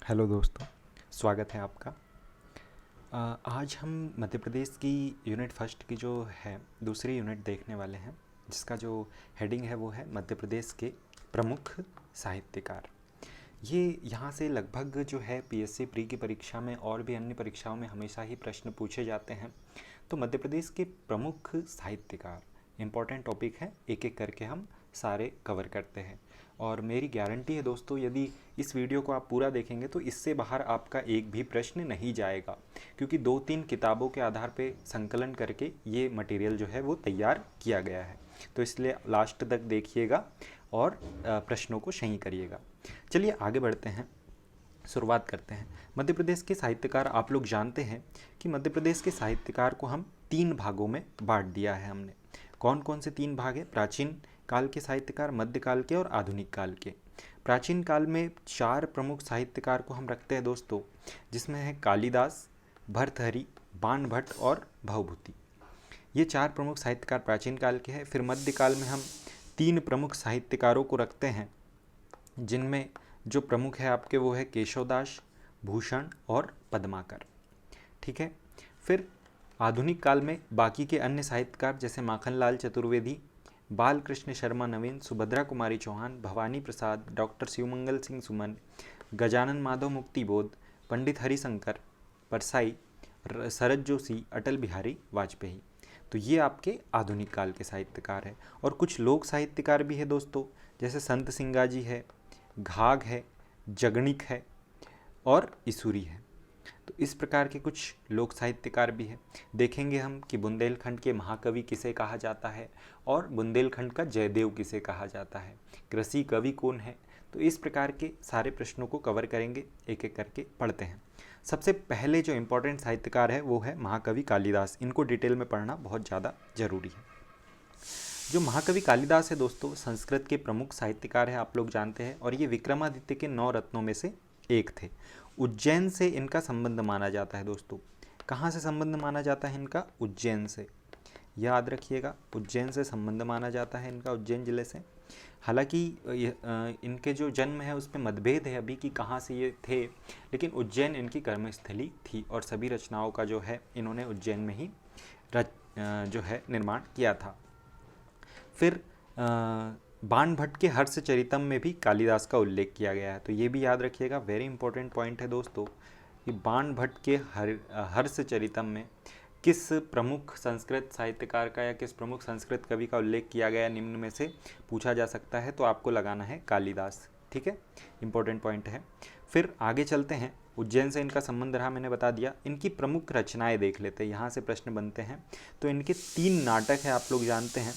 Hello दोस्तों, स्वागत है आपका। आज हम मध्य प्रदेश की यूनिट फर्स्ट की जो है दूसरी यूनिट देखने वाले हैं, जिसका जो हेडिंग है वो है मध्य प्रदेश के प्रमुख साहित्यकार। ये यहाँ से लगभग जो है पीएससी प्री की परीक्षा में और भी अन्य परीक्षाओं में हमेशा ही प्रश्न पूछे जाते हैं। तो मध्य प्रदेश के प्रमुख साहित्यकार इम्पॉर्टेंट टॉपिक है, एक एक करके हम सारे कवर करते हैं। और मेरी गारंटी है दोस्तों, यदि इस वीडियो को आप पूरा देखेंगे तो इससे बाहर आपका एक भी प्रश्न नहीं जाएगा, क्योंकि 2-3 किताबों के आधार पे संकलन करके ये मटेरियल जो है वो तैयार किया गया है। तो इसलिए लास्ट तक देखिएगा और प्रश्नों को सही करिएगा। चलिए आगे बढ़ते हैं, शुरुआत करते हैं। मध्य प्रदेश के साहित्यकार, आप लोग जानते हैं कि मध्य प्रदेश के साहित्यकार को हम 3 भागों में बांट दिया है हमने। कौन कौन से 3 भाग हैं? प्राचीन काल के साहित्यकार, मध्यकाल के और आधुनिक काल के। प्राचीन काल में 4 प्रमुख साहित्यकार को हम रखते हैं दोस्तों, जिसमें है कालिदास, भर्तृहरि, बाणभट्ट और भवभूति। ये 4 प्रमुख साहित्यकार प्राचीन काल के हैं। फिर मध्यकाल में हम 3 प्रमुख साहित्यकारों को रखते हैं, जिनमें जो प्रमुख है आपके वो है केशवदास, भूषण और पद्माकर। ठीक है। फिर आधुनिक काल में बाकी के अन्य साहित्यकार जैसे माखनलाल चतुर्वेदी, बालकृष्ण शर्मा नवीन, सुभद्रा कुमारी चौहान, भवानी प्रसाद, डॉक्टर शिवमंगल सिंह सुमन, गजानन माधव मुक्तिबोध, पंडित हरिशंकर परसाई, शरद जोशी, अटल बिहारी वाजपेयी। तो ये आपके आधुनिक काल के साहित्यकार हैं। और कुछ लोक साहित्यकार भी है दोस्तों, जैसे संत सिंगाजी है, घाघ है, जगणिक है और इसूरी है। तो इस प्रकार के कुछ लोक साहित्यकार भी हैं। देखेंगे हम कि बुंदेलखंड के महाकवि किसे कहा जाता है और बुंदेलखंड का जयदेव किसे कहा जाता है, कृषि कवि कौन है। तो इस प्रकार के सारे प्रश्नों को कवर करेंगे, एक एक करके पढ़ते हैं। सबसे पहले जो इम्पोर्टेंट साहित्यकार है वो है महाकवि कालिदास। इनको डिटेल में पढ़ना बहुत ज़्यादा जरूरी है। जो महाकवि कालिदास है दोस्तों, संस्कृत के प्रमुख साहित्यकार हैं, आप लोग जानते हैं। और ये विक्रमादित्य के 9 रत्नों में से एक थे। उज्जैन से इनका संबंध माना जाता है दोस्तों। कहाँ से संबंध माना जाता है इनका? उज्जैन से। याद रखिएगा, उज्जैन से संबंध माना जाता है इनका, उज्जैन जिले से। हालांकि इनके जो जन्म है उस पर मतभेद है अभी कि कहाँ से ये थे, लेकिन उज्जैन इनकी कर्मस्थली थी और सभी रचनाओं का जो है इन्होंने उज्जैन में ही जो है निर्माण किया था। फिर बाणभट्ट के हर्षचरितम में भी कालिदास का उल्लेख किया गया है। तो ये भी याद रखिएगा, वेरी इंपॉर्टेंट पॉइंट है दोस्तों, कि बाणभट्ट के हर्षचरितम में किस प्रमुख संस्कृत साहित्यकार का या किस प्रमुख संस्कृत कवि का उल्लेख किया गया निम्न में से पूछा जा सकता है, तो आपको लगाना है कालिदास। ठीक है, इंपॉर्टेंट पॉइंट है। फिर आगे चलते हैं। उज्जैन से इनका संबंध रहा, मैंने बता दिया। इनकी प्रमुख रचनाएं देख लेते हैं, यहाँ से प्रश्न बनते हैं। तो इनके 3 नाटक हैं, आप लोग जानते हैं।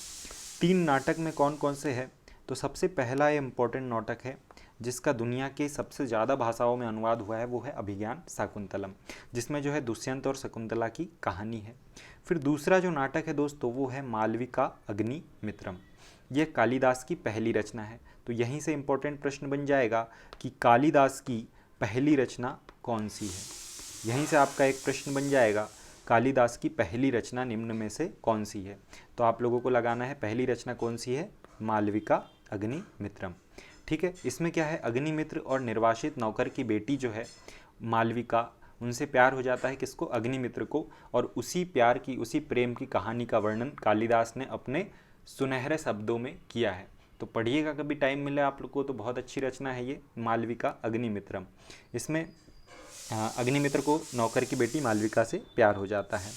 3 नाटक में कौन कौन से हैं? तो सबसे पहला ये इम्पोर्टेंट नाटक है जिसका दुनिया के सबसे ज़्यादा भाषाओं में अनुवाद हुआ है, वो है अभिज्ञान शाकुंतलम, जिसमें जो है दुष्यंत और शकुंतला की कहानी है। फिर दूसरा जो नाटक है दोस्तों वो है मालविका अग्निमित्रम। ये कालिदास की पहली रचना है। तो यहीं से इम्पोर्टेंट प्रश्न बन जाएगा कि कालिदास की पहली रचना कौन सी है। यहीं से आपका एक प्रश्न बन जाएगा, कालिदास की पहली रचना निम्न में से कौन सी है। तो आप लोगों को लगाना है पहली रचना कौन सी है, मालविका अग्निमित्रम। ठीक है। इसमें क्या है, अग्निमित्र और निर्वासित नौकर की बेटी जो है मालविका, उनसे प्यार हो जाता है किसको? अग्निमित्र को। और उसी प्यार की, उसी प्रेम की कहानी का वर्णन कालिदास ने अपने सुनहरे शब्दों में किया है। तो पढ़िएगा कभी टाइम मिले आप लोग को, तो बहुत अच्छी रचना है ये मालविका अग्निमित्रम। इसमें अग्निमित्र को नौकर की बेटी मालविका से प्यार हो जाता है।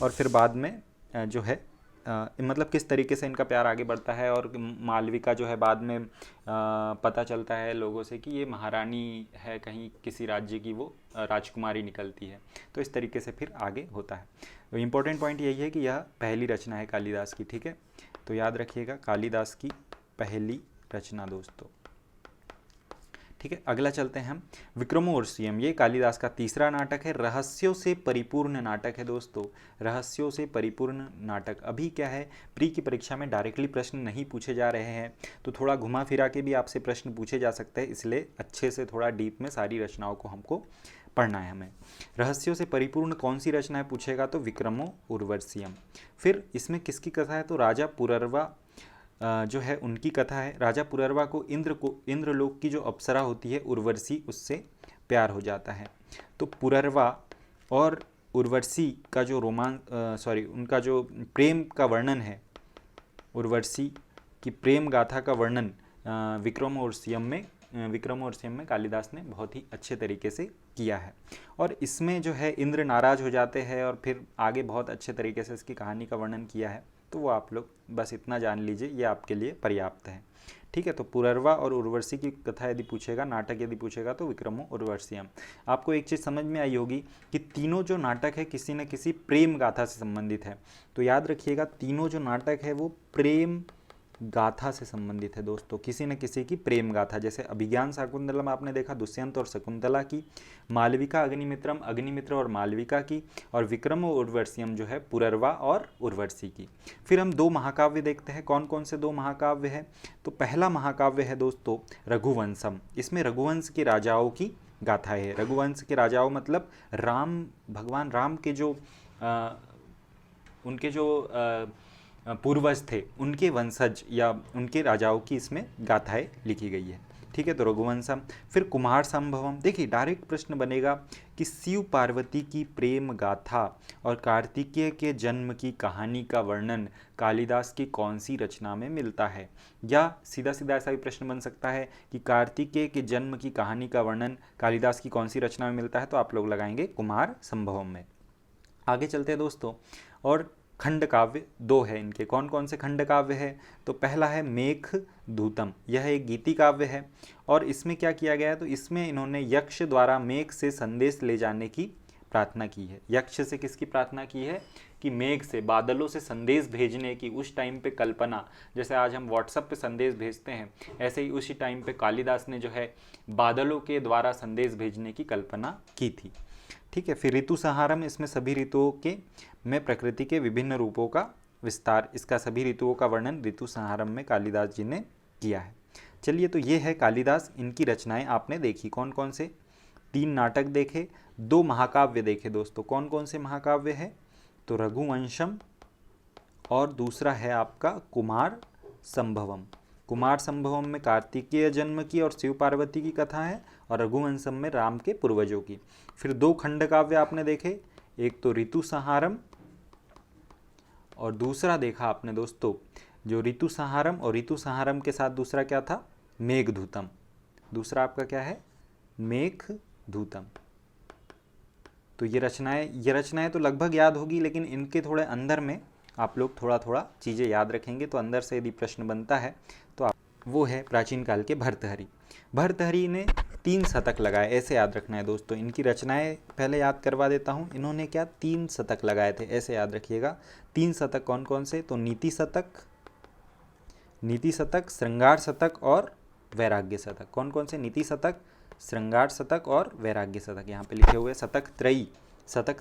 और फिर बाद में जो है मतलब किस तरीके से इनका प्यार आगे बढ़ता है, और मालविका जो है बाद में पता चलता है लोगों से कि ये महारानी है, कहीं किसी राज्य की वो राजकुमारी निकलती है। तो इस तरीके से फिर आगे होता है। तो इम्पोर्टेंट पॉइंट यही है कि यह पहली रचना है कालिदास की। ठीक है, तो याद रखिएगा कालिदास की पहली रचना दोस्तों। ठीक है, अगला चलते हैं हम। विक्रमोर्वशीयम, ये कालिदास का तीसरा नाटक है। रहस्यों से परिपूर्ण नाटक है दोस्तों, रहस्यों से परिपूर्ण नाटक। अभी क्या है, प्री की परीक्षा में डायरेक्टली प्रश्न नहीं पूछे जा रहे हैं, तो थोड़ा घुमा फिरा के भी आपसे प्रश्न पूछे जा सकते हैं, इसलिए अच्छे से थोड़ा डीप में सारी रचनाओं को हमको पढ़ना है हमें। रहस्यों से परिपूर्ण कौन सी रचना है पूछेगा तो विक्रमोर्वशीयम। फिर इसमें किसकी कथा है, तो राजा पुरर्वा जो है उनकी कथा है। राजा पुरर्वा को इंद्रलोक की जो अप्सरा होती है उर्वशी, उससे प्यार हो जाता है। तो पुररवा और उर्वशी का जो उनका जो प्रेम का वर्णन है, उर्वशी की प्रेम गाथा का वर्णन विक्रमोर्वशीयम में कालिदास ने बहुत ही अच्छे तरीके से किया है। और इसमें जो है इंद्र नाराज हो जाते हैं और फिर आगे बहुत अच्छे तरीके से इसकी कहानी का वर्णन किया है। तो वो आप लोग बस इतना जान लीजिए, ये आपके लिए पर्याप्त है। ठीक है, तो पुररवा और उर्वशी की कथा यदि पूछेगा, नाटक यदि पूछेगा, तो विक्रमो उर्वशीयम। आपको एक चीज़ समझ में आई होगी कि तीनों जो नाटक है किसी न किसी प्रेम गाथा से संबंधित है। तो याद रखिएगा, तीनों जो नाटक है वो प्रेम गाथा से संबंधित है दोस्तों, किसी न किसी की प्रेम गाथा। जैसे अभिज्ञान शाकुंतलम आपने देखा दुष्यंत और शकुंतला की, मालविका अग्निमित्रम अग्निमित्र और मालविका की, और विक्रम और उर्वशीयम जो है पुररवा और उर्वशी की। फिर हम दो महाकाव्य देखते हैं। कौन कौन से दो महाकाव्य है? तो पहला महाकाव्य है दोस्तों रघुवंशम। इसमें रघुवंश के राजाओं की गाथा है। रघुवंश के राजाओं मतलब भगवान राम के जो उनके जो पूर्वज थे, उनके वंशज या उनके राजाओं की इसमें गाथाएं लिखी गई है। ठीक है, तो रघुवंशम। फिर कुमार संभवम। देखिए डायरेक्ट प्रश्न बनेगा कि शिव पार्वती की प्रेम गाथा और कार्तिकेय के जन्म की कहानी का वर्णन कालिदास की कौन सी रचना में मिलता है? या सीधा सीधा ऐसा भी प्रश्न बन सकता है कि कार्तिकेय के जन्म की कहानी का वर्णन कालिदास की कौन सी रचना में मिलता है? तो आप लोग लगाएंगे कुमार संभवम में। आगे चलते हैं दोस्तों, और खंड काव्य दो है इनके। कौन कौन से खंड काव्य है? तो पहला है मेघदूतम। यह एक गीति काव्य है और इसमें क्या किया गया है? तो इसमें इन्होंने यक्ष द्वारा मेघ से संदेश ले जाने की प्रार्थना की है। यक्ष से किसकी प्रार्थना की है? कि मेघ से, बादलों से संदेश भेजने की उस टाइम पे कल्पना, जैसे आज हम व्हाट्सएप पे संदेश भेजते हैं, ऐसे ही उसी टाइम पे कालिदास ने जो है बादलों के द्वारा संदेश भेजने की कल्पना की थी। ठीक है, फिर ऋतु संहारम। इसमें सभी ऋतुओं के में प्रकृति के विभिन्न रूपों का विस्तार, इसका सभी ऋतुओं का वर्णन ऋतु संहारम में कालिदास जी ने किया है। चलिए, तो ये है कालिदास, इनकी रचनाएं आपने देखी। कौन कौन से? 3 नाटक देखे, 2 महाकाव्य देखे दोस्तों। कौन कौन से महाकाव्य है? तो रघुवंशम और दूसरा है आपका कुमार संभवम। कुमार संभवम में कार्तिकेय जन्म की और शिव पार्वती की कथा है, और रघुवंशम में राम के पूर्वजों की। फिर 2 खंड काव्य आपने देखे, एक तो ऋतु संहारम और दूसरा देखा आपने दोस्तों जो ऋतु संहारम, और ऋतु संहारम के साथ दूसरा क्या था? मेघदूतम। दूसरा आपका क्या है? मेघदूतम। तो ये रचनाएं तो लगभग याद होगी, लेकिन इनके थोड़े अंदर में आप लोग थोड़ा थोड़ा चीज़ें याद रखेंगे तो अंदर से यदि प्रश्न बनता है तो आप, वो है प्राचीन काल के भर्तृहरि। भर्तृहरि ने 3 शतक लगाए, ऐसे याद रखना है दोस्तों। इनकी रचनाएं पहले याद करवा देता हूँ। इन्होंने क्या 3 शतक लगाए थे, ऐसे याद रखिएगा। 3 शतक कौन कौन से? तो नीति शतक, श्रृंगार शतक और वैराग्य शतक। कौन कौन से? नीति शतक, श्रृंगार शतक और वैराग्य शतक। यहाँ पे लिखे हुए शतक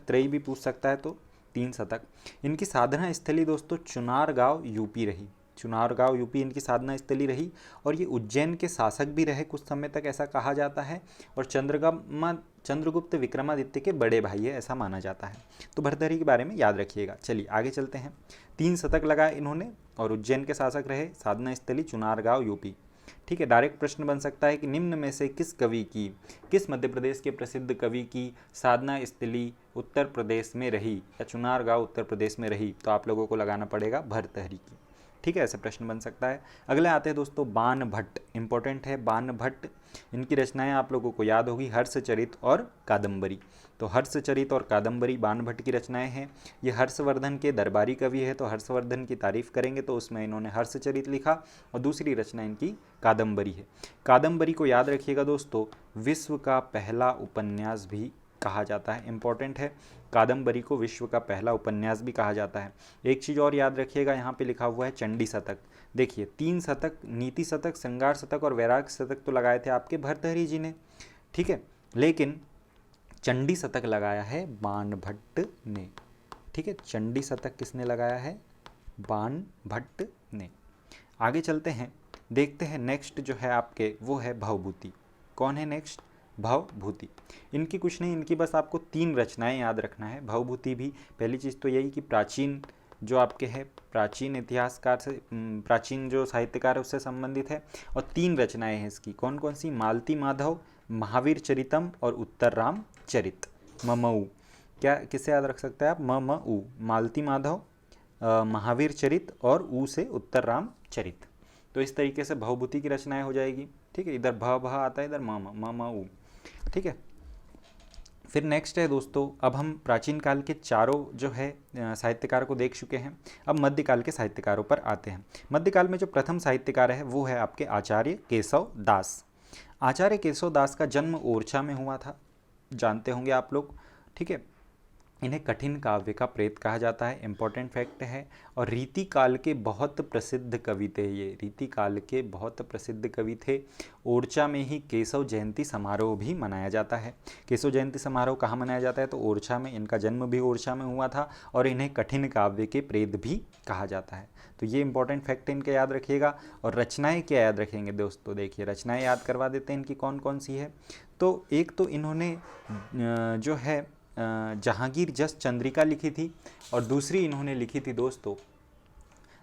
त्रयी भी पूछ सकता है, तो 3 शतक। इनकी साधना स्थली दोस्तों चुनारगांव यूपी रही। चुनारगांव यूपी इनकी साधना स्थली रही, और ये उज्जैन के शासक भी रहे कुछ समय तक, ऐसा कहा जाता है। और चंद्रगुप्त विक्रमादित्य के बड़े भाई है, ऐसा माना जाता है। तो भर्तृहरि के बारे में याद रखिएगा। चलिए आगे चलते हैं। 3 शतक लगाए इन्होंने और उज्जैन के शासक रहे, साधना स्थली चुनारगांव यूपी। ठीक है, डायरेक्ट प्रश्न बन सकता है कि निम्न में से किस मध्य प्रदेश के प्रसिद्ध कवि की साधना स्थली उत्तर प्रदेश में रही या चुनारगांव उत्तर प्रदेश में रही? तो आप लोगों को लगाना पड़ेगा भर्तृहरि की। ठीक है, ऐसे प्रश्न बन सकता है। अगले आते हैं दोस्तों बाण भट्ट। इंपॉर्टेंट है बाण भट्ट। इनकी रचनाएं आप लोगों को याद होगी, हर्षचरित और कादम्बरी। तो हर्षचरित और कादम्बरी बाण भट्ट की रचनाएं हैं। ये हर्षवर्धन के दरबारी कवि है, तो हर्षवर्धन की तारीफ करेंगे तो उसमें इन्होंने हर्षचरित लिखा, और दूसरी रचना इनकी कादम्बरी है। कादम्बरी को याद रखिएगा दोस्तों, विश्व का पहला उपन्यास भी कहा जाता है। इंपॉर्टेंट है, कादम्बरी को विश्व का पहला उपन्यास भी कहा जाता है। एक चीज़ और याद रखिएगा, यहाँ पे लिखा हुआ है चंडी शतक। देखिए 3 शतक, नीति शतक, श्रृंगार शतक और वैराग्य शतक तो लगाए थे आपके भर्तृहरि जी ने। ठीक है, लेकिन चंडी शतक लगाया है बाण भट्ट ने। ठीक है, चंडी शतक किसने लगाया है? बाण भट्ट ने। आगे चलते हैं, देखते हैं नेक्स्ट जो है आपके वो है भवभूति। कौन है नेक्स्ट? भवभूति। इनकी कुछ नहीं, इनकी बस आपको 3 रचनाएं याद रखना है। भवभूति भी पहली चीज़ तो यही कि प्राचीन जो आपके है प्राचीन इतिहासकार से, प्राचीन जो साहित्यकार है उससे संबंधित है, और 3 रचनाएं हैं इसकी। कौन कौन सी? मालती माधव, महावीर चरितम और उत्तर राम चरित। ममऊ क्या किसे याद रख सकते हैं आप? ममऊ मालती माधव, महावीर चरित और ऊ से उत्तर राम चरित। तो इस तरीके से भवभूति की रचनाएं हो जाएगी। ठीक है, इधर भ भ आता है, इधर ममऊ। ठीक है, फिर नेक्स्ट है दोस्तों, अब हम प्राचीन काल के चारों जो है साहित्यकार को देख चुके हैं। अब मध्यकाल के साहित्यकारों पर आते हैं। मध्यकाल में जो प्रथम साहित्यकार है वो है आपके आचार्य केशव दास। आचार्य केशव दास का जन्म ओरछा में हुआ था, जानते होंगे आप लोग। ठीक है, इन्हें कठिन काव्य का प्रेत कहा जाता है, इंपॉर्टेंट फैक्ट है। और रीति काल के बहुत प्रसिद्ध कवि थे ये, रीति काल के बहुत प्रसिद्ध कवि थे। ओरछा में ही केशव जयंती समारोह भी मनाया जाता है। केशव जयंती समारोह कहाँ मनाया जाता है? तो ओरछा में। इनका जन्म भी ओरछा में हुआ था और इन्हें कठिन काव्य के प्रेत भी कहा जाता है। तो ये इंपॉर्टेंट फैक्ट इनके याद रखिएगा। और रचनाएँ क्या याद रखेंगे दोस्तों? देखिए रचनाएँ याद करवा देते हैं इनकी कौन कौन सी है। तो एक तो इन्होंने जो है जहांगीर जस चंद्रिका लिखी थी, और दूसरी इन्होंने लिखी थी दोस्तों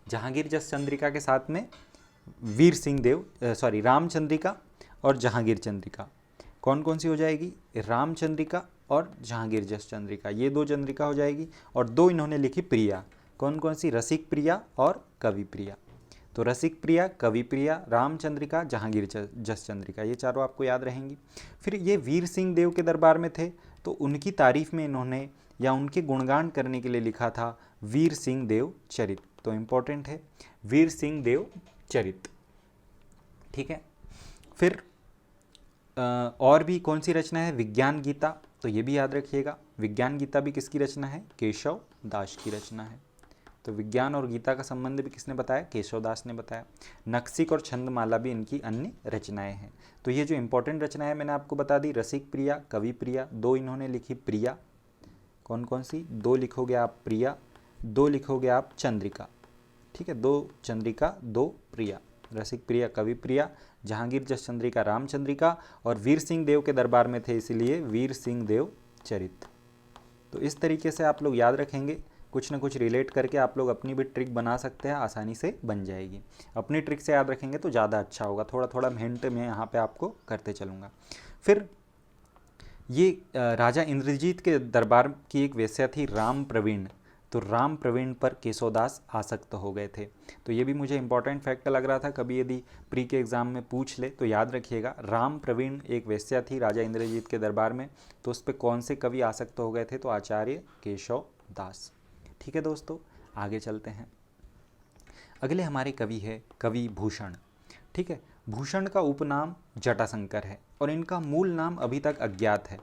जहांगीर जस चंद्रिका के साथ में वीर सिंह देव रामचंद्रिका और जहांगीर चंद्रिका। कौन कौन सी हो जाएगी? रामचंद्रिका और जहांगीर जस चंद्रिका, ये दो चंद्रिका हो जाएगी। और दो इन्होंने लिखी प्रिया, कौन कौन सी? रसिक प्रिया और कवि प्रिया। तो रसिक प्रिया, कवि प्रिया, रामचंद्रिका, जहांगीर जस चंद्रिका, ये चारों आपको याद रहेंगी। फिर ये वीर सिंह देव के दरबार में थे, तो उनकी तारीफ में इन्होंने या उनके गुणगान करने के लिए लिखा था वीर सिंह देव चरित। तो इम्पोर्टेंट है वीर सिंह देव चरित। ठीक है, फिर और भी कौन सी रचना है? विज्ञान गीता, तो ये भी याद रखिएगा। विज्ञान गीता भी किसकी रचना है? केशव दास की रचना है। तो विज्ञान और गीता का संबंध भी किसने बताया? केशवदास ने बताया। नक्सिक और छंदमाला भी इनकी अन्य रचनाएं हैं। तो ये जो इंपॉर्टेंट रचनाएं मैंने आपको बता दी, रसिक प्रिया, कवि प्रिया, दो इन्होंने लिखी प्रिया, कौन कौन सी? दो लिखोगे आप प्रिया, दो लिखोगे आप चंद्रिका। ठीक है, दो चंद्रिका, दो प्रिया, रसिक प्रिया, कवि प्रिया, जहांगीर जस चंद्रिका, रामचंद्रिका, और वीर सिंह देव के दरबार में थे इसलिए वीर सिंह देव चरित। तो इस तरीके से आप लोग याद रखेंगे, कुछ ना कुछ रिलेट करके आप लोग अपनी भी ट्रिक बना सकते हैं, आसानी से बन जाएगी। अपनी ट्रिक से याद रखेंगे तो ज़्यादा अच्छा होगा। थोड़ा थोड़ा हिंट मैं यहाँ पे आपको करते चलूँगा। फिर ये राजा इंद्रजीत के दरबार की एक वेश्या थी राम प्रवीण, तो राम प्रवीण पर केशवदास आसक्त हो गए थे। तो ये भी मुझे इंपॉर्टेंट फैक्ट लग रहा था, कभी यदि प्री के एग्ज़ाम में पूछ ले तो याद रखिएगा। राम प्रवीण एक वेश्या थी राजा इंद्रजीत के दरबार में, तो उस पर कौन से कवि आसक्त हो गए थे? तो आचार्य केशव दास। ठीक है दोस्तों, आगे चलते हैं। अगले हमारे कवि है कवि भूषण। ठीक है, भूषण का उपनाम जटाशंकर है और इनका मूल नाम अभी तक अज्ञात है।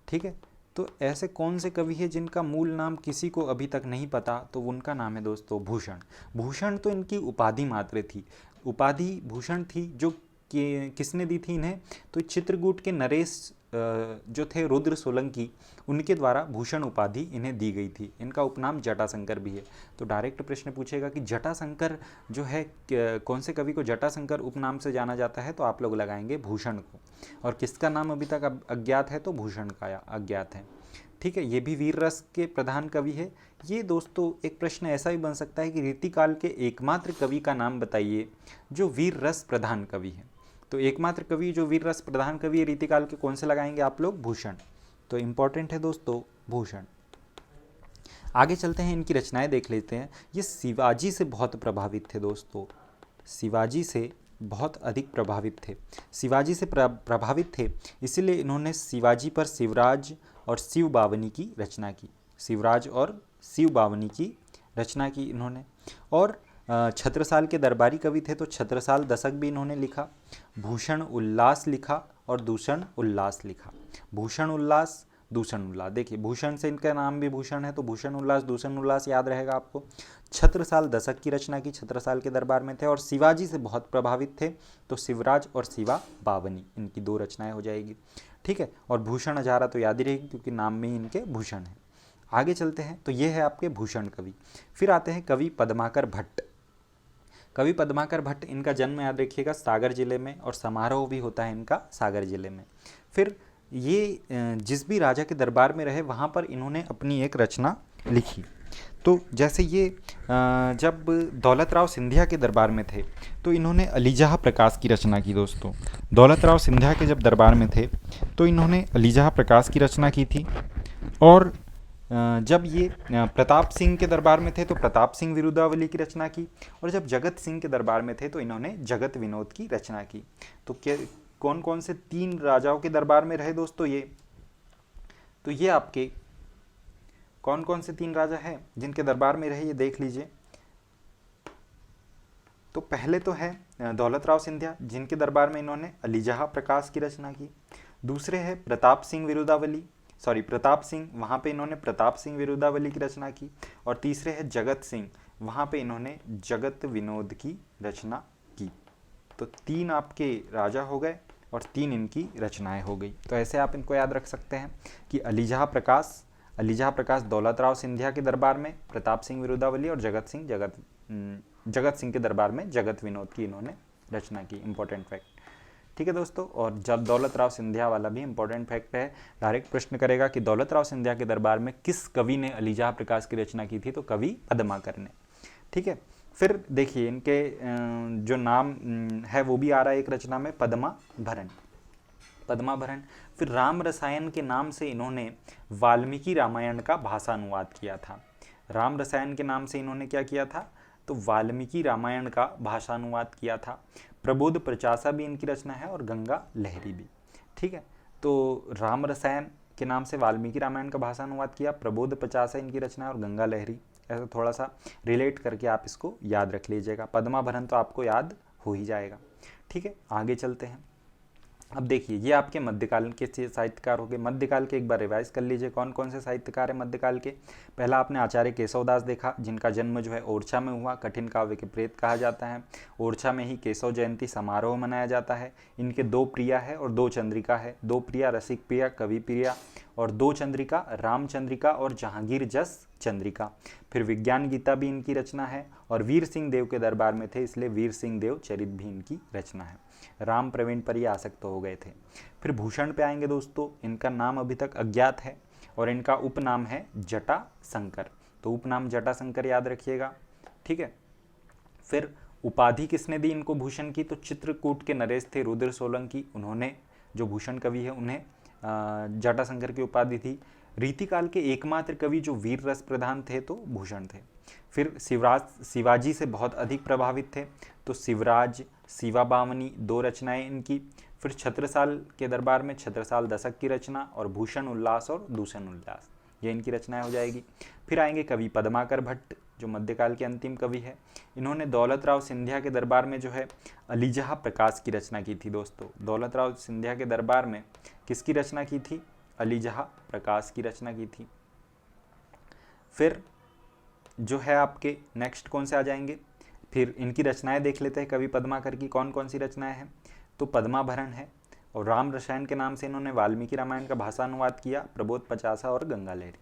ठीक है, तो ऐसे कौन से कवि हैं जिनका मूल नाम किसी को अभी तक नहीं पता? तो उनका नाम है दोस्तों भूषण। भूषण तो इनकी उपाधि मात्र थी, उपाधि भूषण थी, जो किसने दी थी इन्हें? तो चित्रकूट के नरेश जो थे रुद्र सोलंकी, उनके द्वारा भूषण उपाधि इन्हें दी गई थी। इनका उपनाम जटाशंकर भी है। तो डायरेक्ट प्रश्न पूछेगा कि जटाशंकर जो है कौन से कवि को जटाशंकर उपनाम से जाना जाता है? तो आप लोग लगाएंगे भूषण को। और किसका नाम अभी तक अज्ञात है? तो भूषण का अज्ञात है। ठीक है, ये भी वीर रस के प्रधान कवि है। ये दोस्तों एक प्रश्न ऐसा भी बन सकता है कि रीतिकाल के एकमात्र कवि का नाम बताइए जो वीर रस प्रधान कवि है। तो एकमात्र कवि जो वीर रस प्रधान कवि है रीतिकाल के, कौन से लगाएंगे आप लोग? भूषण। तो इंपॉर्टेंट है दोस्तों भूषण। आगे चलते हैं, इनकी रचनाएं देख लेते हैं। ये शिवाजी से बहुत प्रभावित थे दोस्तों, शिवाजी से बहुत अधिक प्रभावित थे। शिवाजी से प्रभावित थे इसीलिए इन्होंने शिवाजी पर शिवराज और शिव बावनी की रचना की। शिवराज और शिव बावनी की रचना की इन्होंने। और छत्रसाल के दरबारी कवि थे, तो छत्रसाल दशक भी इन्होंने लिखा। भूषण उल्लास लिखा और दूषण उल्लास लिखा। भूषण उल्लास, दूषण उल्लास। देखिए भूषण से इनका नाम भी भूषण है, तो भूषण उल्लास, दूषण उल्लास याद रहेगा आपको। छत्रसाल दशक की रचना की, छत्रसाल के दरबार में थे। और शिवाजी से बहुत प्रभावित थे, तो शिवराज और शिवा बावनी, इनकी दो रचनाएं हो जाएगी। ठीक है, और भूषण हजारा तो याद ही रहेगी क्योंकि नाम में ही इनके भूषण है। आगे चलते हैं, तो ये है आपके भूषण कवि। फिर आते हैं कवि पद्माकर भट्ट। कवि पद्माकर भट्ट, इनका जन्म याद रखिएगा सागर जिले में, और समारोह भी होता है इनका सागर जिले में। फिर ये जिस भी राजा के दरबार में रहे वहाँ पर इन्होंने अपनी एक रचना लिखी। तो जैसे ये जब दौलत राव सिंधिया के दरबार में थे तो इन्होंने अलीजहा प्रकाश की रचना की दोस्तों। दौलत राव सिंधिया के जब दरबार में थे तो इन्होंने अलीजहा प्रकाश की रचना की थी। और जब ये प्रताप सिंह के दरबार में थे तो प्रताप सिंह विरुदावली की रचना की। और जब जगत सिंह के दरबार में थे तो इन्होंने जगत विनोद की रचना की। तो क्या कौन कौन से 3 राजाओं के दरबार में रहे दोस्तों ये? तो ये आपके कौन कौन से 3 राजा हैं जिनके दरबार में रहे, ये देख लीजिए। तो पहले तो है दौलत राव सिंधिया, जिनके दरबार में इन्होंने अलीजहा प्रकाश की रचना की। दूसरे है प्रताप सिंह विरुदावली, प्रताप सिंह, वहाँ पे इन्होंने प्रताप सिंह विरुदावली की रचना की। और तीसरे है जगत सिंह, वहाँ पे इन्होंने जगत विनोद की रचना की। तो 3 आपके राजा हो गए और 3 इनकी रचनाएं हो गई। तो ऐसे आप इनको याद रख सकते हैं कि अलीजहा प्रकाश दौलत राव सिंधिया के दरबार में, प्रताप सिंह विरुदावली और जगत सिंह के दरबार में जगत विनोद की इन्होंने रचना की। इंपॉर्टेंट फैक्ट, ठीक है दोस्तों। और जब दौलत राव सिंधिया वाला भी इंपॉर्टेंट फैक्ट है, डायरेक्ट प्रश्न करेगा कि दौलत राव सिंधिया के दरबार में किस कवि ने अलीजहा प्रकाश की रचना की थी? तो कवि पद्माकर ने, ठीक है। फिर देखिए इनके जो नाम है वो भी आ रहा है एक रचना में, पद्माभरण। फिर राम रसायन के नाम से इन्होंने वाल्मीकि रामायण का भाषानुवाद किया था। राम रसायन के नाम से इन्होंने क्या किया था? तो वाल्मीकि रामायण का भाषानुवाद किया था। प्रबोध प्रचासा भी इनकी रचना है और गंगा लहरी भी, ठीक है। तो राम रसायन के नाम से वाल्मीकि रामायण का भाषानुवाद किया, प्रबोध प्रचासा इनकी रचना है और गंगा लहरी। ऐसा थोड़ा सा रिलेट करके आप इसको याद रख लीजिएगा। पद्माभरण तो आपको याद हो ही जाएगा, ठीक है। आगे चलते हैं। अब देखिए ये आपके मध्यकाल के साहित्यकार हो गए। मध्यकाल के एक बार रिवाइज कर लीजिए कौन कौन से साहित्यकार हैं मध्यकाल के। पहला आपने आचार्य केशवदास देखा, जिनका जन्म जो है ओरछा में हुआ, कठिन काव्य के प्रेत कहा जाता है। ओरछा में ही केशव जयंती समारोह मनाया जाता है। इनके 2 प्रिया है और 2 चंद्रिका है। 2 प्रिया रसिक प्रिया, कवि प्रिया, और 2 चंद्रिका रामचंद्रिका और जहांगीर जस चंद्रिका। फिर विज्ञान गीता भी इनकी रचना है और वीर सिंह देव के दरबार में थे इसलिए वीर सिंह देव चरित भी इनकी रचना है। राम प्रवीण पर ये आसक्त हो गए थे। फिर भूषण पे आएंगे दोस्तों, इनका नाम अभी तक अज्ञात है और इनका उपनाम है जटा शंकर। तो उपनाम जटा शंकर याद रखिएगा, ठीक है। फिर उपाधि किसने दी इनको भूषण की? तो चित्रकूट के नरेश थे रुद्र सोलंकी, उन्होंने जो भूषण कवि है उन्हें जटा शंकर की उपाधि थी। रीतिकाल के एकमात्र कवि जो वीर रस प्रधान थे तो भूषण थे। फिर शिवाजी से बहुत अधिक प्रभावित थे तो शिवराज, शिवा बावनी 2 रचनाएं इनकी। फिर छत्रसाल के दरबार में छत्रसाल दशक की रचना और भूषण उल्लास और दूषण उल्लास, ये इनकी रचनाएं हो जाएगी। फिर आएंगे कवि पद्माकर भट्ट जो मध्यकाल के अंतिम कवि है। इन्होंने दौलत राव सिंधिया के दरबार में जो है अलीजहा प्रकाश की रचना की थी दोस्तों। दौलत राव सिंधिया के दरबार में किसकी रचना की थी? अलीजहा प्रकाश की रचना की थी। फिर जो है आपके नेक्स्ट कौन से आ जाएंगे? फिर इनकी रचनाएं देख लेते हैं कवि पद्माकर की कौन कौन सी रचनाएं हैं। तो पद्माभरण है और राम रसायन के नाम से इन्होंने वाल्मीकि रामायण का भाषानुवाद किया, प्रबोध प्रचासा और गंगा लहरी।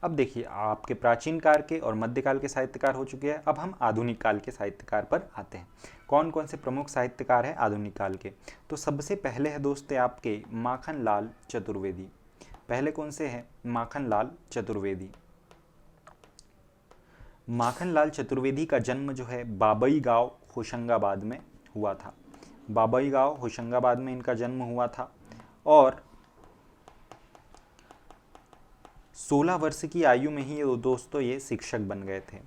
अब देखिए आपके प्राचीन काल के और मध्यकाल के साहित्यकार हो चुके हैं। अब हम आधुनिक काल के साहित्यकार पर आते हैं। कौन कौन से प्रमुख साहित्यकार हैं आधुनिक काल के? तो सबसे पहले है दोस्त आपके माखनलाल चतुर्वेदी। पहले कौन से हैं? माखनलाल चतुर्वेदी। माखनलाल चतुर्वेदी का जन्म जो है बाबई गांव होशंगाबाद में हुआ था। बाबई गांव होशंगाबाद में इनका जन्म हुआ था और 16 वर्ष की आयु में ही दोस्तों ये शिक्षक बन गए थे,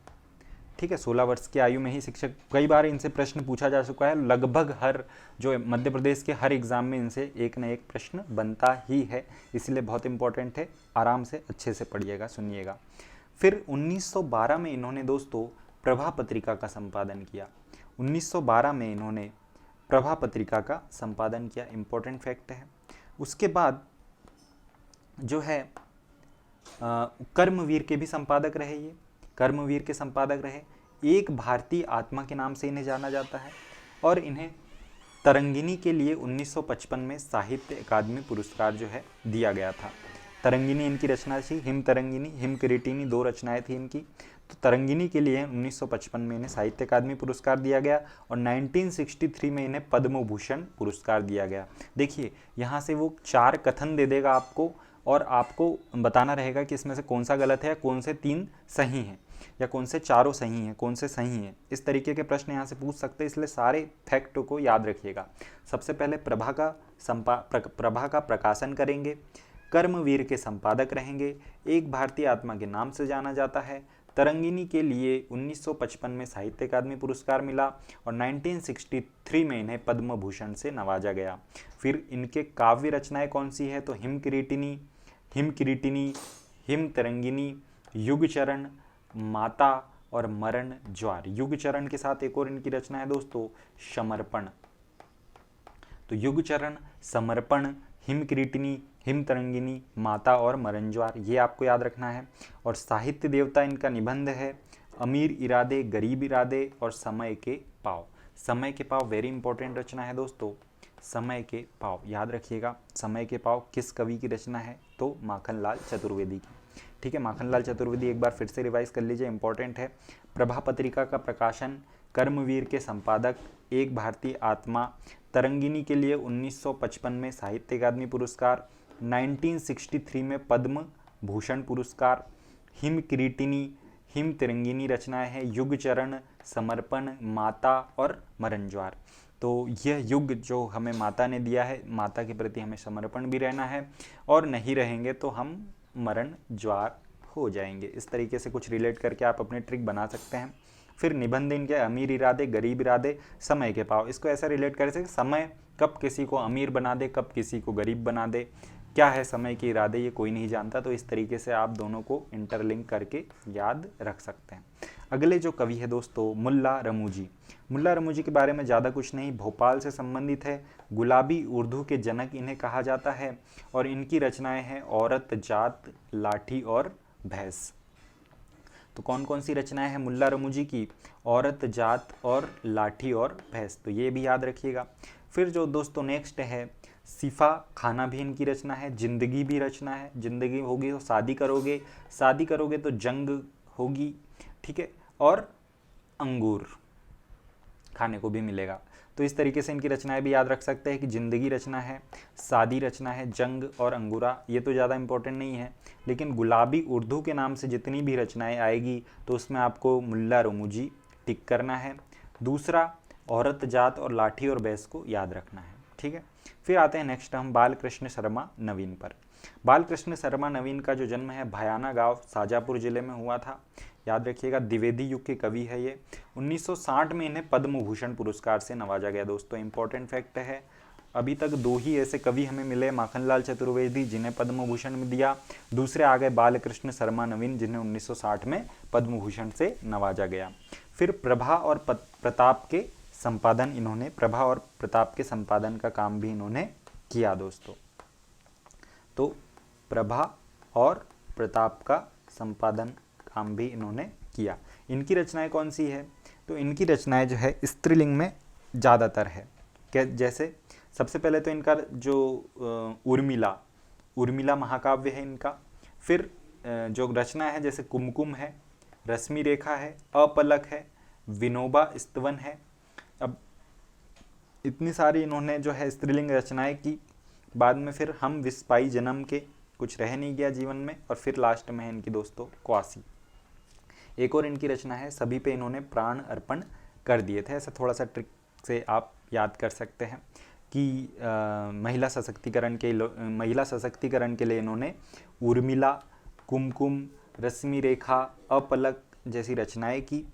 ठीक है। 16 वर्ष की आयु में ही शिक्षक। कई बार इनसे प्रश्न पूछा जा चुका है, लगभग हर जो मध्य प्रदेश के हर एग्जाम में इनसे एक न एक प्रश्न बनता ही है, इसलिए बहुत इंपॉर्टेंट है। आराम से अच्छे से पढ़िएगा, सुनिएगा। फिर 1912 में इन्होंने दोस्तों प्रभा पत्रिका का संपादन किया। 1912 में इन्होंने प्रभा पत्रिका का संपादन किया, इंपॉर्टेंट फैक्ट है। उसके बाद जो है कर्मवीर के भी संपादक रहे, ये कर्मवीर के संपादक रहे। एक भारतीय आत्मा के नाम से इन्हें जाना जाता है और इन्हें तरंगिनी के लिए 1955 में साहित्य अकादमी पुरस्कार जो है दिया गया था। तरंगिनी इनकी रचना थी, हिम तरंगिनी, हिम किरीटिनी 2 रचनाएं थी इनकी। तो तरंगिनी के लिए 1955 में इन्हें साहित्य अकादमी पुरस्कार दिया गया और 1963 में इन्हें पद्म भूषण पुरस्कार दिया गया। देखिए यहाँ से वो 4 कथन दे देगा आपको और आपको बताना रहेगा कि इसमें से कौन सा गलत है, कौन से 3 सही हैं। या कौन से चारों सही हैं, कौन से सही हैं, इस तरीके के प्रश्न यहाँ से पूछ सकते हैं, इसलिए सारे फैक्ट को याद रखिएगा। सबसे पहले प्रभा का प्रकाशन करेंगे, कर्मवीर के संपादक रहेंगे, एक भारतीय आत्मा के नाम से जाना जाता है, तरंगिनी के लिए 1955 में साहित्य अकादमी पुरस्कार मिला और 1963 में इन्हें पद्म भूषण से नवाजा गया। फिर इनके काव्य रचनाएं कौन सी है, तो हिम किरीटिनी, हिम तरंगिनी, युगचरण, माता और मरण ज्वार। युगचरण के साथ एक और इनकी रचना है दोस्तों समर्पण। तो युगचरण, समर्पण, हिम किरीटिनी, हिम तरंगिनी, माता और मरण ज्वार, ये आपको याद रखना है। और साहित्य देवता इनका निबंध है अमीर इरादे, गरीब इरादे और समय के पाव। समय के पाव वेरी इंपॉर्टेंट रचना है दोस्तों। समय के पाव याद रखिएगा। समय के पाव किस कवि की रचना है, तो माखनलाल चतुर्वेदी की। ठीक है, माखनलाल चतुर्वेदी एक बार फिर से रिवाइज कर लीजिए, इंपॉर्टेंट है। प्रभा पत्रिका का प्रकाशन, कर्मवीर के संपादक, एक भारतीय आत्मा, तरंगिनी के लिए 1955 में साहित्य अकादमी पुरस्कार, 1963 में पद्म भूषण पुरस्कार, हिम किरीटिनी, हिम तिरंगिनी रचनाएं हैं, युगचरण, समर्पण, माता और मरण ज्वार। तो यह युग जो हमें माता ने दिया है, माता के प्रति हमें समर्पण भी रहना है, और नहीं रहेंगे तो हम मरण ज्वार हो जाएंगे। इस तरीके से कुछ रिलेट करके आप अपने ट्रिक बना सकते हैं। फिर निबंध इनके अमीर इरादे, गरीब इरादे, समय के पाव। इसको ऐसा रिलेट कर सकते, समय कब किसी को अमीर बना दे, कब किसी को गरीब बना दे, क्या है समय के इरादे, ये कोई नहीं जानता। तो इस तरीके से आप दोनों को इंटरलिंक करके याद रख सकते हैं। अगले जो कवि है दोस्तों मुल्ला रमूजी। मुल्ला रमूजी के बारे में ज़्यादा कुछ नहीं, भोपाल से संबंधित है, गुलाबी उर्दू के जनक इन्हें कहा जाता है, और इनकी रचनाएं हैं औरत, जात, लाठी और भैंस। तो कौन कौन सी रचनाएं हैं मुल्ला रमूजी की, औरत, जात और लाठी और भैंस, तो ये भी याद रखिएगा। फिर जो दोस्तों नेक्स्ट है सिफा खाना भी इनकी रचना है, जिंदगी भी रचना है। जिंदगी होगी तो शादी करोगे तो जंग होगी, ठीक है, और अंगूर खाने को भी मिलेगा। तो इस तरीके से इनकी रचनाएं भी याद रख सकते हैं कि जिंदगी रचना है, शादी रचना है, जंग और अंगूरा, ये तो ज़्यादा इंपॉर्टेंट नहीं है। लेकिन गुलाबी उर्दू के नाम से जितनी भी रचनाएं आएगी तो उसमें आपको मुल्ला रमूजी टिक करना है। दूसरा औरत, जात और लाठी और भैंस को याद रखना है, ठीक है। फिर आते हैं नेक्स्ट हम बालकृष्ण शर्मा नवीन पर। बालकृष्ण शर्मा नवीन का जो जन्म है भयाना गांव शाजापुर जिले में हुआ था, याद रखिएगा। द्विवेदी युग के कवि है ये। 1960 में इन्हें पद्म भूषण पुरस्कार से नवाजा गया दोस्तों, इंपॉर्टेंट फैक्ट है। अभी तक दो ही ऐसे कवि हमें मिले, माखनलाल चतुर्वेदी जिन्हें पद्म भूषण में दिया, दूसरे आ गए बालकृष्ण शर्मा नवीन जिन्हें 1960 में पद्म भूषण से नवाजा गया। फिर प्रभा और प्रताप के संपादन इन्होंने, प्रभा और प्रताप के संपादन का काम भी इन्होंने किया दोस्तों। तो प्रभा और प्रताप का संपादन काम भी इन्होंने किया। इनकी रचनाएं कौन सी है, तो इनकी रचनाएं जो है स्त्रीलिंग में ज़्यादातर है। जैसे सबसे पहले तो इनका जो उर्मिला महाकाव्य है इनका। फिर जो रचना है जैसे कुमकुम है, रश्मि रेखा है, अपलक है, विनोबा स्तवन है। अब इतनी सारी इन्होंने जो है स्त्रीलिंग रचनाएं की। बाद में फिर हम विस्पाई जन्म के, कुछ रह नहीं गया जीवन में, और फिर लास्ट में है इनकी दोस्तों क्वासी। एक और इनकी रचना है सभी पे इन्होंने प्राण अर्पण कर दिए थे। ऐसा थोड़ा सा ट्रिक से आप याद कर सकते हैं कि महिला सशक्तिकरण के लिए इन्होंने उर्मिला, कुमकुम, रश्मि रेखा, अपलक जैसी रचनाएं की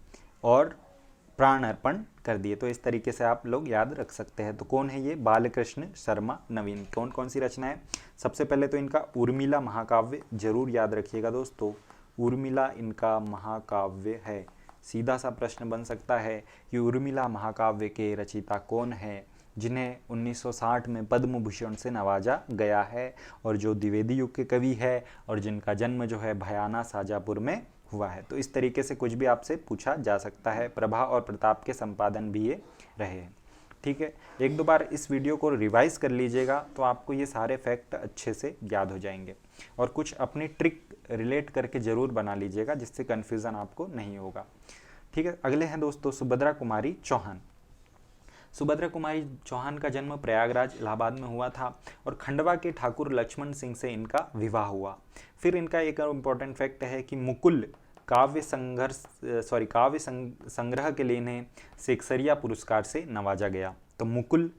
और प्राण अर्पण कर दिए। तो इस तरीके से आप लोग याद रख सकते हैं। तो कौन है ये, बालकृष्ण शर्मा नवीन। कौन कौन सी रचनाएं, सबसे पहले तो इनका उर्मिला महाकाव्य जरूर याद रखिएगा दोस्तों। उर्मिला इनका महाकाव्य है। सीधा सा प्रश्न बन सकता है कि उर्मिला महाकाव्य के रचयिता कौन है, जिन्हें 1960 में पद्म भूषण से नवाजा गया है, और जो द्विवेदी युग के कवि है, और जिनका जन्म जो है भयाना शाजापुर में हुआ है। तो इस तरीके से कुछ भी आपसे पूछा जा सकता है। प्रभा और प्रताप के संपादन भी ये रहे हैं, ठीक है। एक दो बार इस वीडियो को रिवाइज कर लीजिएगा तो आपको ये सारे फैक्ट अच्छे से याद हो जाएंगे, और कुछ अपनी ट्रिक रिलेट करके ज़रूर बना लीजिएगा जिससे कन्फ्यूज़न आपको नहीं होगा, ठीक है। अगले हैं दोस्तों सुभद्रा कुमारी चौहान। सुभद्रा कुमारी चौहान का जन्म प्रयागराज इलाहाबाद में हुआ था, और खंडवा के ठाकुर लक्ष्मण सिंह से इनका विवाह हुआ। फिर इनका एक और इम्पॉर्टेंट फैक्ट है कि मुकुल काव्य संग्रह के लिए इन्हें सेक्सरिया पुरस्कार से नवाजा गया। तो मुकुल